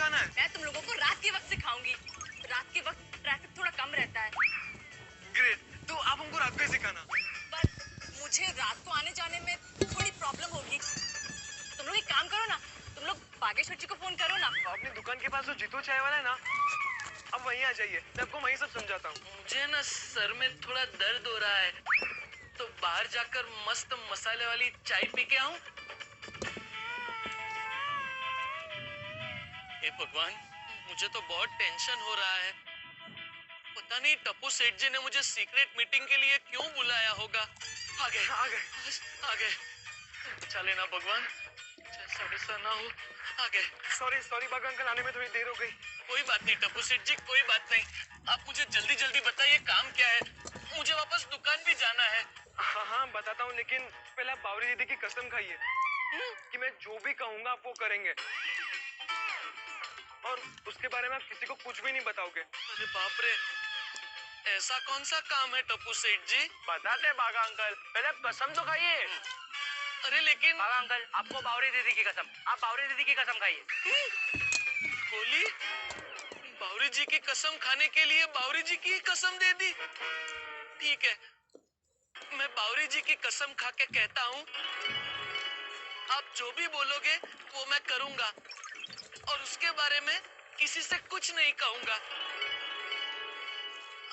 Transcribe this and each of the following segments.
सिखाना है? मैं तुम लोगों को रात के वक्त सिखाऊंगी। रात के वक्त ट्रैफिक थोड़ा कम रहता है। ग्रेट, तो आप हमको रात को ही सिखाना। पर मुझे रात को आने जाने में थोड़ी प्रॉब्लम होगी। तुम लोग एक काम करो ना, तुम लोग बागेश्वर जी को फोन करो ना। अपनी दुकान के पास जो जीतू चाय वाला है ना, अब वहीं आ जाइए, मैं आपको वहीं सब समझाता हूँ। मुझे ना सर में थोड़ा दर्द हो रहा है, तो बाहर जाकर मस्त मसाले वाली चाय पी के आऊं। हे भगवान, मुझे तो बहुत टेंशन हो रहा है। पता नहीं टप्पू सेठ जी ने मुझे सीक्रेट मीटिंग के लिए क्यों बुलाया होगा। आ गए। चले ना भगवान, जैसा वैसा ना हो। आ गए। सॉरी बाग अंकल, आने में थोड़ी देर हो गई। कोई बात नहीं टप्पू सेठ जी, कोई बात नहीं। आप मुझे जल्दी जल्दी बताइए काम क्या है, मुझे वापस दुकान भी जाना है। हाँ बताता हूँ, लेकिन पहले आप बावरी दीदी की कसम खाइए कि मैं जो भी कहूँगा आप वो करेंगे, और उसके बारे में आप किसी को कुछ भी नहीं बताओगे। अरे बाप रे, ऐसा कौन सा काम है टप्पू सेठ जी? बताते बागा अंकल, पहले आप कसम तो खाइए। अरे लेकिन बागा अंकल, आपको बावरी दीदी की कसम, आप बावरी दीदी की कसम खाइए। बोली बावरी जी की कसम खाने के लिए बावरी जी की कसम दे दी। ठीक है, मैं बावरी जी की कसम खा के कहता हूँ, आप जो भी बोलोगे वो मैं करूंगा, और उसके बारे में किसी से कुछ नहीं कहूंगा।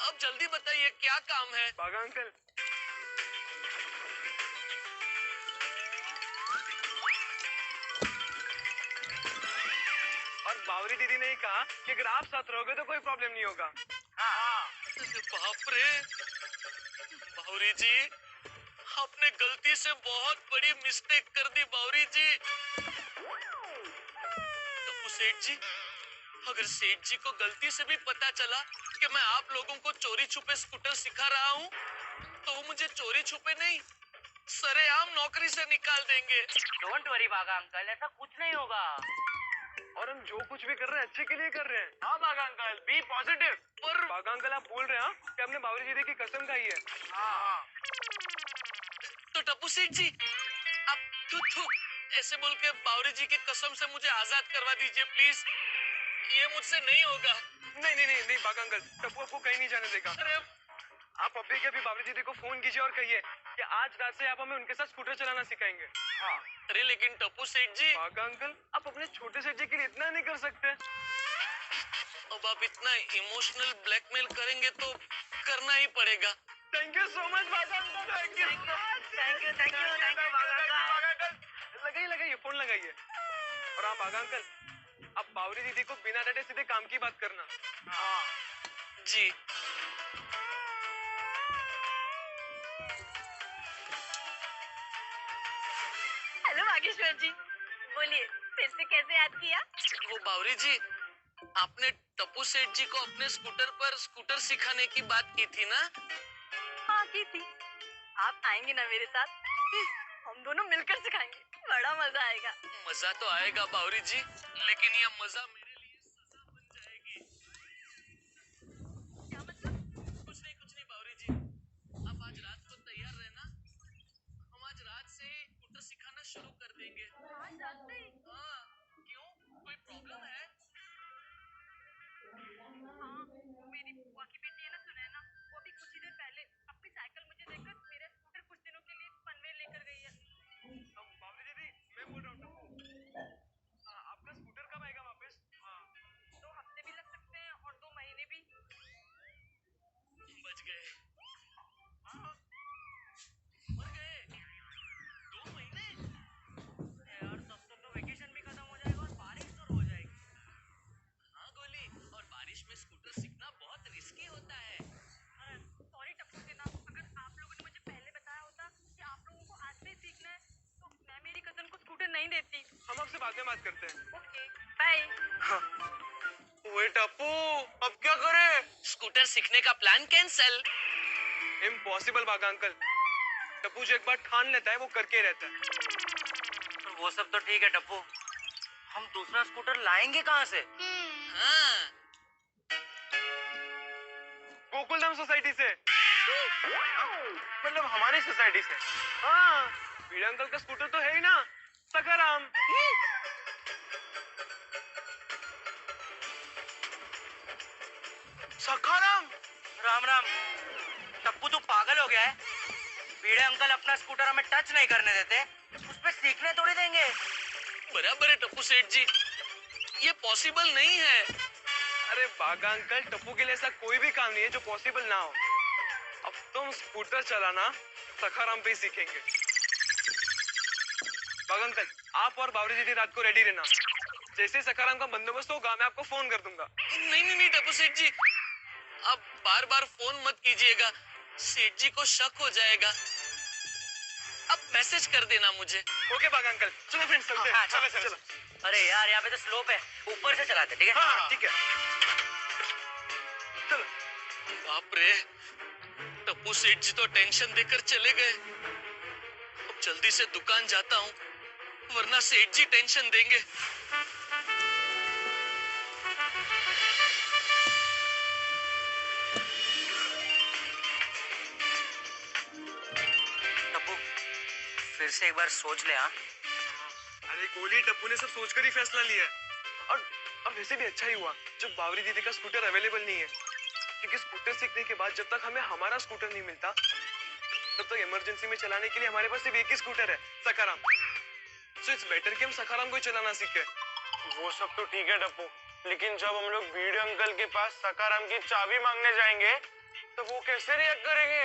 अब जल्दी बताइए क्या काम है? बागा अंकल, और बावरी दीदी ने ही कहा कि अगर आप साथ रहोगे तो कोई प्रॉब्लम नहीं होगा। हाँ। बाप रे, बावरी जी, आपने गलती से बहुत बड़ी मिस्टेक कर दी बावरी जी। टप्पू सेठ जी, अगर सेठ जी को गलती से भी पता चला कि मैं आप लोगों को चोरी छुपे स्कूटर सिखा रहा हूँ, तो वो मुझे चोरी छुपे नहीं, सरेआम नौकरी से निकाल देंगे। डोंट वरी बागा अंकल, ऐसा कुछ नहीं होगा। और हम जो कुछ भी कर रहे हैं अच्छे के लिए कर रहे हैं। हाँ बागा अंकल, बी पॉजिटिव। पर बागा अंकल, आप बोल रहे हैं कि आपने बावरी दीदी की कसम खाई है। हाँ। तो टप्पू सेठ जी, आप थू ऐसे बोल के बावरी जी की कसम से मुझे आजाद करवा दीजिए प्लीज। ये मुझसे नहीं होगा। नहीं बागा अंकल, टप्पू आपको कहीं नहीं जाने देगा। अरे आप अभी के अभी बावरी दीदी को फोन कीजिए और कहिए कि आज रात से आप हमें उनके साथ स्कूटर चलाना सिखाएंगे। हाँ। अरे लेकिन टप्पू सेठ जी, बागा अंकल, आप अपने छोटे सेठ जी के लिए इतना नहीं कर सकते। अब आप इतना इमोशनल ब्लैकमेल करेंगे तो करना ही पड़ेगा। थैंक यू सो मच बागा अंकल, थैंक यू बागा अंकल। लगाइए फोन लगाइए। और आप बागा अंकल, आप बावरी दीदी को बिना डटे सीधे काम की बात करना। हाँ। जी। हेलो बागेश्वर जी, बोलिए फिर से कैसे याद किया? वो बावरी जी, आपने टप्पू सेठ जी को अपने स्कूटर पर स्कूटर सिखाने की बात की थी ना? हाँ की थी। आप आएंगे ना मेरे साथ? हम दोनों मिलकर सिखाएंगे, बड़ा मजा आएगा। मजा तो आएगा बावरी जी, लेकिन ये मजा मेरे लिए सजा बन जाएगी। क्या मतलब? कुछ नहीं बावरी जी, आप आज रात को तैयार रहना, हम आज रात से ही स्कूटर सिखाना शुरू कर देंगे। आज रात से ही? हाँ, क्यों, कोई प्रॉब्लम है? हाँ, मेरी बुआ की बेटी है ना सुनैना, वो अभी कुछ ही देर पहले अपनी साइकिल मुझे देकर मेरा स्कूटर कुछ दिनों के लिए पनवेल लेकर गई है। बावरी दीदी, मैं बोल रहा हूँ टप्पू, आपका स्कूटर कब आएगा वापस? 2 हफ्ते भी लग सकते हैं और 2 महीने भी। बच गए। मर गए। 2 महीने? यार तब तक तो वेकेशन भी खत्म हो जाएगा और बारिश शुरू हो जाएगी। हाँ गोली, और बारिश में स्कूटर सीखना बहुत रिस्की होता है। अरे सॉरी टप्पू सेना, अगर आप लोगों ने मुझे पहले बताया होता कि आप लोगों को आज से ही सीखना है, तो मैं मेरी कजन को स्कूटर नहीं देती। हम आपसे बाद में बात करते हैं। Okay bye. ओए टप्पू, अब क्या करें? स्कूटर सीखने का plan cancel. Impossible Bagha uncle, Tappu जो एक बार ठान लेता है वो करके रहता है। तो वो सब तो ठीक है टप्पू, हम दूसरा स्कूटर लाएंगे कहाँ से? हाँ, गोकुलधाम सोसाइटी से। मतलब हमारी सोसाइटी से। हाँ, भिड़े अंकल का स्कूटर तो है ही ना, सखाराम। सखाराम। राम राम। टप्पू तू पागल हो गया है? भिड़े अंकल अपना स्कूटर हमें टच नहीं करने देते, उस पे सीखने थोड़ी देंगे। बराबर है टप्पू सेठ जी, ये पॉसिबल नहीं है। अरे बागा अंकल, टप्पू के लिए ऐसा कोई भी काम नहीं है जो पॉसिबल ना हो। अब तुम स्कूटर चलाना सखाराम पे ही सीखेंगे। बागा अंकल, आप और बावरी दीदी रात को रेडी रहना। जैसे सखाराम का बंदोबस्त होगा मैं आपको फोन कर दूंगा। नहीं नहीं नहीं टप्पू सेठ जी, आप बार बार फोन मत कीजिएगा, सेठ जी को शक हो जाएगा। आप मैसेज कर देना मुझे। ओके बागा अंकल, चलो फ्रेंड्स चलते हैं। चलो चलो। अरे यार यहाँ पे तो स्लोप है, ऊपर से चलाते, ठीक है? हाँ ठीक है, चलो। बाप रे, टप्पू सेठ जी तो टेंशन देकर चले गए। अब जल्दी से दुकान जाता हूँ, वरना सेठ जी टेंशन देंगे। टप्पू फिर से एक बार सोच ले। हाँ अरे गोली, टप्पू ने सब सोचकर ही फैसला लिया है। और वैसे भी अच्छा ही हुआ जब बावरी दीदी का स्कूटर अवेलेबल नहीं है, क्योंकि स्कूटर सीखने के बाद जब तक हमें हमारा स्कूटर नहीं मिलता तब तक इमरजेंसी में चलाने के लिए हमारे पास सिर्फ एक ही स्कूटर है, सखाराम। सो इट्स बेटर कि हम सखाराम को चलाना सीखे। वो सब तो ठीक है टप्पू, लेकिन जब हम लोग भिड़े अंकल के पास सखाराम की चाबी मांगने जाएंगे तो वो कैसे रिएक्ट करेंगे?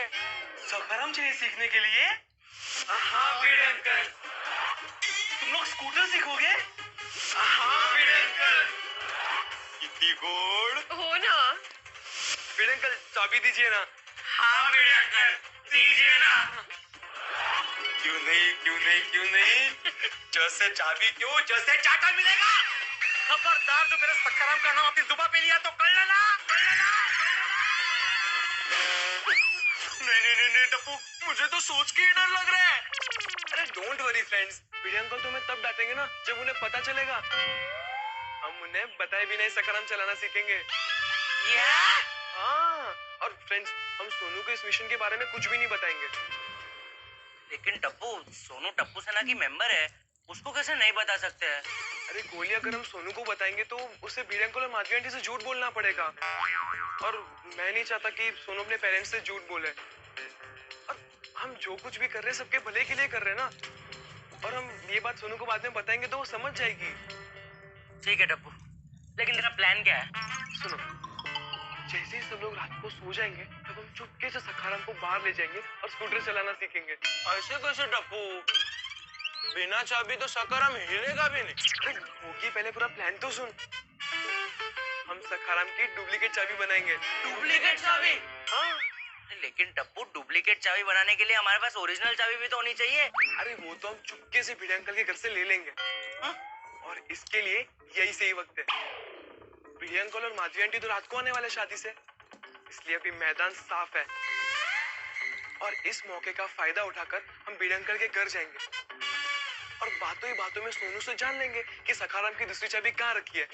सखाराम चाहिए सीखने के लिए? हाँ भिड़े अंकल। तुम लोग स्कूटर सीखोगे? हाँ भिड़े अंकल। कितनी गोड़ हो ना। भिड़े अंकल, चाबी दीजिए ना। हाँ भिड़े अंकल, दीजिए ना। क्यों नहीं क्यों नहीं क्यों नहीं? जैसे चाबी क्यों, जैसे चाटा मिलेगा। खबरदार, जो मेरे सखाराम का नाम अपनी जुबान पे लिया तो कर लेना। नहीं टप्पू, मुझे तो सोच के ही डर लग रहा है। अरे don't worry friends, Bhide uncle तुम्हें तब डांटेंगे ना जब उन्हें पता चलेगा। हम उन्हें बताए भी नहीं सखाराम चलाना सीखेंगे। हाँ, और फ्रेंड्स, हम सोनू को इस मिशन के बारे में कुछ भी नहीं बताएंगे। लेकिन टप्पू, सोनू टप्पू सेना की मेंबर है, उसको कैसे नहीं बता सकते हैं? अरे गोली, अगर हम सोनू को बताएंगे तो उसे भिड़े अंकल और माधवी आंटी से झूठ बोलना पड़ेगा, और मैं नहीं चाहता कि सोनू अपने पेरेंट्स से झूठ बोले। और हम जो कुछ भी कर रहे हैं सबके भले के लिए कर रहे हैं ना, और हम ये बात सोनू को बाद में बताएंगे तो वो समझ जाएगी। ठीक है टप्पू, लेकिन तेरा प्लान क्या है? सुनो, जैसे ही सब लोग रात को सो जाएंगे तब हम चुपके से सखाराम को बाहर ले जाएंगे और स्कूटर चलाना सीखेंगे। ऐसे कैसे टप्पू? बिना चाबी तो सखाराम हिलेगा भी नहीं। अरे होगी, पहले पूरा प्लान तो सुन। हम सखाराम की डुप्लीकेट चाबी बनाएंगे। डुप्लीकेट चाबी? हाँ। लेकिन टप्पू, डुप्लीकेट चाबी बनाने के लिए हमारे पास ओरिजिनल चाबी भी तो होनी चाहिए। अरे वो तो हम चुपके से भिड़े अंकल के घर से ले लेंगे। हाँ? और इसके लिए यही सही वक्त है। भिड़े अंकल और माधवी आंटी तो रात को आने वाले शादी से, इसलिए अभी मैदान साफ है। और इस मौके का फायदा उठाकर हम भिड़े अंकल के घर जाएंगे और बातों ही बातों में सोनू से जान लेंगे कि सखाराम की दूसरी चाबी कहाँ रखी है,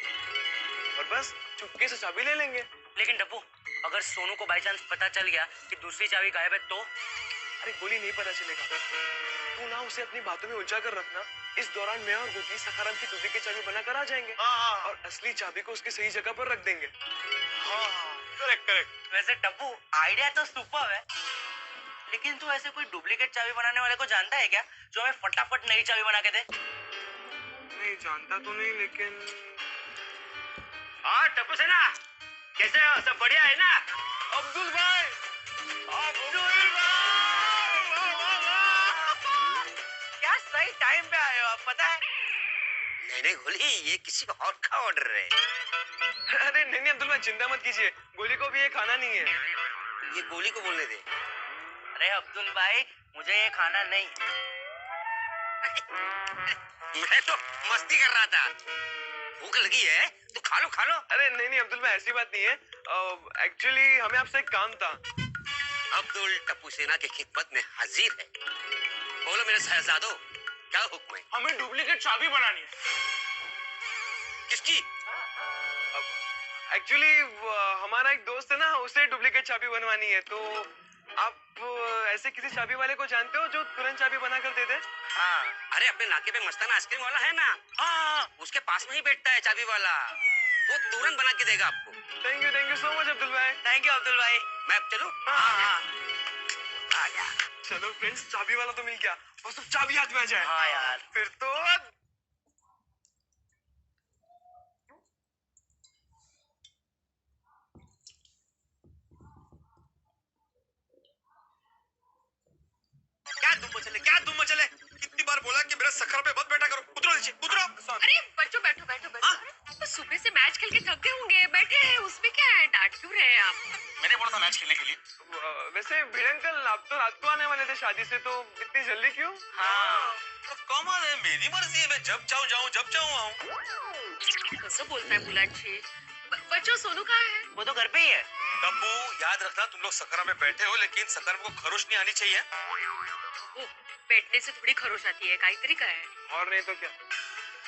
और बस चुपके से चाबी ले लेंगे। लेकिन टप्पू, अगर सोनू को बाई चांस पता चल गया कि दूसरी चाबी गायब है तो? अरे गोली, नहीं पता चलेगा। तू ना उसे अपनी बातों में उलझा कर रखना। इस दौरान मैं और गोगी सखाराम की डुप्लीकेट चाबी बनाकर आ जाएंगे। और असली चाबी को उसकी सही जगह पर रख देंगे। करेक्ट। वैसे टप्पू, आइडिया तो सुपर है, लेकिन तू ऐसे कोई डुप्लीकेट चाबी बनाने वाले को जानता है क्या, जो हमें फटाफट नई चाबी बना के दे? नहीं जानता तो नहीं, लेकिन हाँ टप्पू सेना, कैसे हो? सब बढ़िया है ना? अब्दुल भाई, क्या सही टाइम पे आए हो आप, पता है? नहीं गोली, ये किसी और का ऑर्डर है। अरे नहीं अब्दुल भाई, चिंता मत कीजिए, गोली को भी ये खाना नहीं है। ये गोली को बोलने दे। अरे अब्दुल भाई, मुझे ये खाना नहीं। मैं तो मस्ती कर रहा था। भूख लगी है तो खा लो खा लो। अरे नहीं अब्दुल भाई, ऐसी बात नहीं है। एक्चुअली हमें आपसे एक काम था। अब्दुल टप्पू सेना की खिदमत में हाजिर है। बोलो मेरे शहजादों, क्या हुक्म है? हमें डुप्लीकेट चाबी बनानी है। किसकी? एक्चुअली हमारा एक दोस्त है ना, उसे डुप्लीकेट चाबी बनवानी है। तो आप ऐसे किसी चाबी वाले को जानते हो जो तुरंत चाबी बना कर दे दे? हाँ, अरे अपने नाके पे मस्ताना आइसक्रीम वाला है ना, हाँ उसके पास में ही बैठता है चाबी वाला, वो तुरंत बना के देगा आपको। Thank you so much Abdul भाई। थैंक यू अब्दुल भाई। मैं अब चलूं? हाँ आ गया। चलो फ्रेंड्स, चाबी वाला तो मिल गया, बस अब चाबी हाथ में आ जाए। हाँ यार। फिर तो क्या धूम मचले? कितनी बार बोला कि मेरे सखर पे मत बैठा करो। उतरो नीचे, उतरो। अरे बच्चों बैठो बैठो बैठो। तो सुबह से मैच खेल के थक गए होंगे, बैठे हैं, उसमें क्या है, डांट क्यों रहे हैं आप? मैंने बोला था मैच खेलने के लिए। वैसे भिड़े अंकल, आप तो रात को आने वाले थे शादी से, तो इतनी जल्दी क्यों? हाँ तो कमाल है, मेरी मर्जी है, मैं जब चाहूँ जाऊँ, जब चाहूँ आऊँ। कसं बोलता है बुलाची? बच्चों सोनू कहाँ है? वो तो घर पे ही है। टप्पू, याद रखना तुम लोग सकरा में बैठे हो, लेकिन सकरा को खरोश नहीं आनी चाहिए। वो बैठने से थोड़ी खरोश आती है, काहीतरी काय है? और नहीं तो क्या।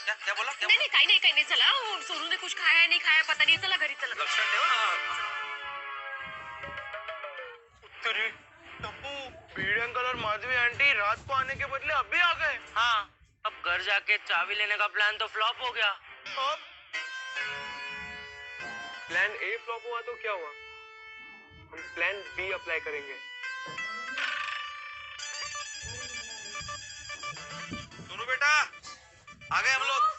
क्या बोला? क्या नहीं नहीं काही नाही चला, वो सोनू ने कुछ खाया नहीं खाया पता नहीं, चला घरी चला। लक्षण ठेवा ना। तेरी टप्पू, भिड़े अंकल और माधवी आंटी रात को आने के बदले अभी आ गए। हाँ, अब घर जाके चाबी लेने का प्लान तो फ्लॉप हो गया। अब प्लान ए फ्लॉप हुआ तो क्या हुआ, हम प्लान बी अप्लाई करेंगे। सुनो बेटा, आ गए हम लोग।